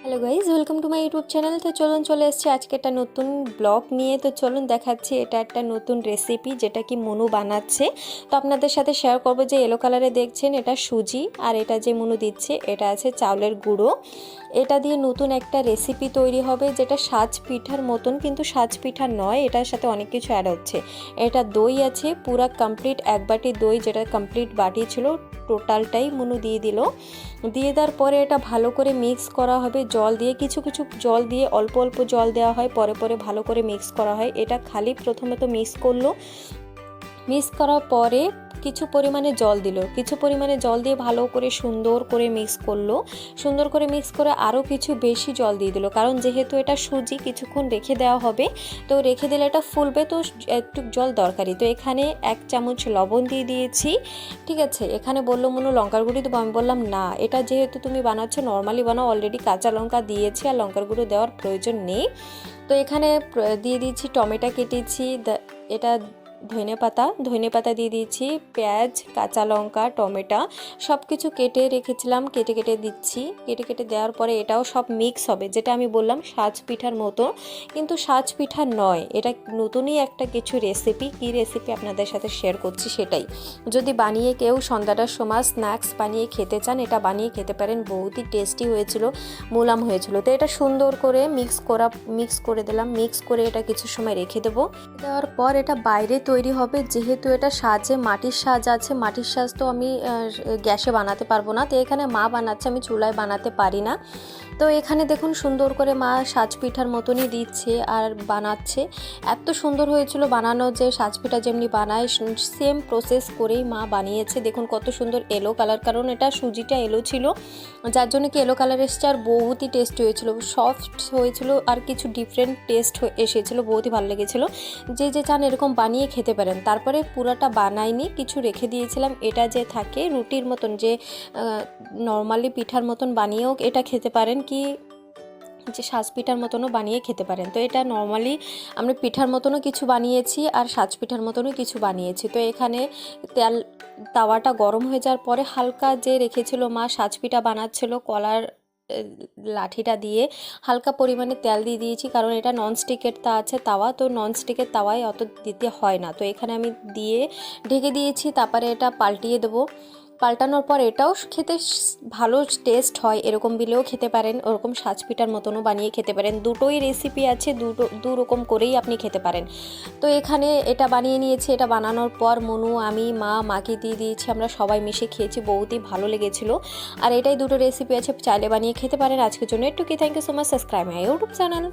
Hello guys, welcome to my YouTube channel. তো চলুন চলে এসেছি আজকে একটা নতুন ব্লগ নিয়ে। তো চলুন দেখাচ্ছি এটা একটা নতুন রেসিপি যেটা কি মনু বানাচ্ছে। তো আপনাদের সাথে শেয়ার করবো যে ইয়েলো কালারে দেখছেন এটা সুজি, আর এটা যে মনু দিচ্ছে এটা আছে চাউলের গুঁড়ো। এটা দিয়ে নতুন একটা রেসিপি তৈরি হবে যেটা সাজ পিঠার মতন, কিন্তু সাজ পিঠা নয়, এটার সাথে অনেক কিছু অ্যাড হচ্ছে। এটা দই আছে পুরা কমপ্লিট, এক বাটি দই, যেটা কমপ্লিট বাটি ছিল টোটালটাই মনু দিয়ে দিল। দিয়ে দেওয়ার পরে এটা ভালো করে মিক্স করা হবে জল দিয়ে, কিছু কিছু জল দিয়ে, অল্প অল্প জল দেওয়া হয়, পরে পরে ভালো করে মিক্স করা হয়। এটা খালি প্রথমে তো মিক্স করলো, মিক্স করার পরে কিছু পরিমাণে জল দিল, কিছু পরিমাণে জল দিয়ে ভালো করে সুন্দর করে মিক্স করলো। সুন্দর করে মিক্স করে আরও কিছু বেশি জল দিয়ে দিল, কারণ যেহেতু এটা সুজি কিছুক্ষণ রেখে দেওয়া হবে, তো রেখে দিলে এটা ফুলবে, তো একটু জল দরকারি। তো এখানে 1 চামচ লবণ দিয়ে দিয়েছি। ঠিক আছে, এখানে বললো মনু লঙ্কার গুঁড়ি দেবো, আমি বললাম না, এটা যেহেতু তুমি বানাচ্ছ নর্মালি বানাও, অলরেডি কাঁচা লঙ্কা দিয়েছি আর লঙ্কার গুঁড়ো দেওয়ার প্রয়োজন নেই। তো এখানে দিয়ে দিয়েছি টমেটো কেটেছি, এটা ধনে পাতা দিয়ে দিয়েছি, পেঁয়াজ, কাঁচা লঙ্কা, টমেটো সব কিছু কেটে রেখেছিলাম, কেটে কেটে দিচ্ছি। কেটে কেটে দেওয়ার পরে এটাও সব মিক্স হবে, যেটা আমি বললাম সাজ পিঠার মতো, কিন্তু সাজ পিঠা নয়, এটা নতুনই একটা কিছু রেসিপি। কী রেসিপি আপনাদের সাথে শেয়ার করছি সেটাই। যদি বানিয়ে কেউ সন্ধ্যাটার সময় স্ন্যাক্স বানিয়ে খেতে চান, এটা বানিয়ে খেতে পারেন, বহুতই টেস্টি হয়েছিল, মুলাম হয়েছিল। তো এটা সুন্দর করে মিক্স করে দিলাম, মিক্স করে এটা কিছু সময় রেখে দেবো। দেওয়ার পর এটা বাইরে তৈরি হবে, যেহেতু এটা সাজে মাটির সাজ আছে, মাটির সাজ তো আমি গ্যাসে বানাতে পারবো না, তো এখানে মা বানাচ্ছে, আমি চুলায় বানাতে পারি না। তো এখানে দেখুন সুন্দর করে মা সাজ পিঠার মতনই দিচ্ছে আর বানাচ্ছে। এত সুন্দর হয়েছিল বানানো, যে সাজ পিঠা যেমনি বানায় সেম প্রসেস করেই মা বানিয়েছে। দেখুন কত সুন্দর এলো কালার, কারণ এটা সুজিটা এলো ছিল, যার জন্য কি এলো কালার এসছে, আর বহুতই টেস্টি হয়েছিল, সফট হয়েছিল, আর কিছু ডিফারেন্ট টেস্ট এসেছিলো, বহুতই ভালো লেগেছিলো। যে যে চান এরকম বানিয়ে খেতে পারেন। তারপরে পুরাটা বানাইনি, কিছু রেখে দিয়েছিলাম। এটা যে থাকে রুটির মতন, যে নর্মালি পিঠার মতন বানিয়েও এটা খেতে পারেন, কি যে সাজ পিঠার মতনও বানিয়ে খেতে পারেন। তো এটা নর্মালি আমরা পিঠার মতনও কিছু বানিয়েছি আর সাজ পিঠার মতনও কিছু বানিয়েছি। তো এখানে তাওয়াটা গরম হয়ে যাওয়ার পরে হালকা যে রেখেছিল মা সাজ পিঠা বানাচ্ছিল কলার লাঠিটা দিয়ে হালকা পরিমাণে তেল দিয়ে দিয়েছি, কারণ এটা ননস্টিকের তাওয়া, তো ননস্টিকের তাওয়ায় অত দিতে হয় না। তো এখানে আমি দিয়ে ঢেকে দিয়েছি, তারপরে এটা পাল্টিয়ে দেবো। পাল্টানোর পর এটাও খেতে ভালো টেস্ট হয়, এরকম দিলেও খেতে পারেন, ওরকম সাজ পিঠার মতনও বানিয়ে খেতে পারেন। দুটোই রেসিপি আছে, দু রকম করেই আপনি খেতে পারেন। তো এখানে এটা বানিয়ে নিয়েছি। এটা বানানোর পর মনু, আমি, মাকে দিয়ে দিয়েছি, আমরা সবাই মিশে খেয়েছি, বহুতই ভালো লেগেছিলো। আর এটাই দুটো রেসিপি আছে, চাইলে বানিয়ে খেতে পারেন। আজকের জন্য একটু কি, thank you so much, subscribe my YouTube channel.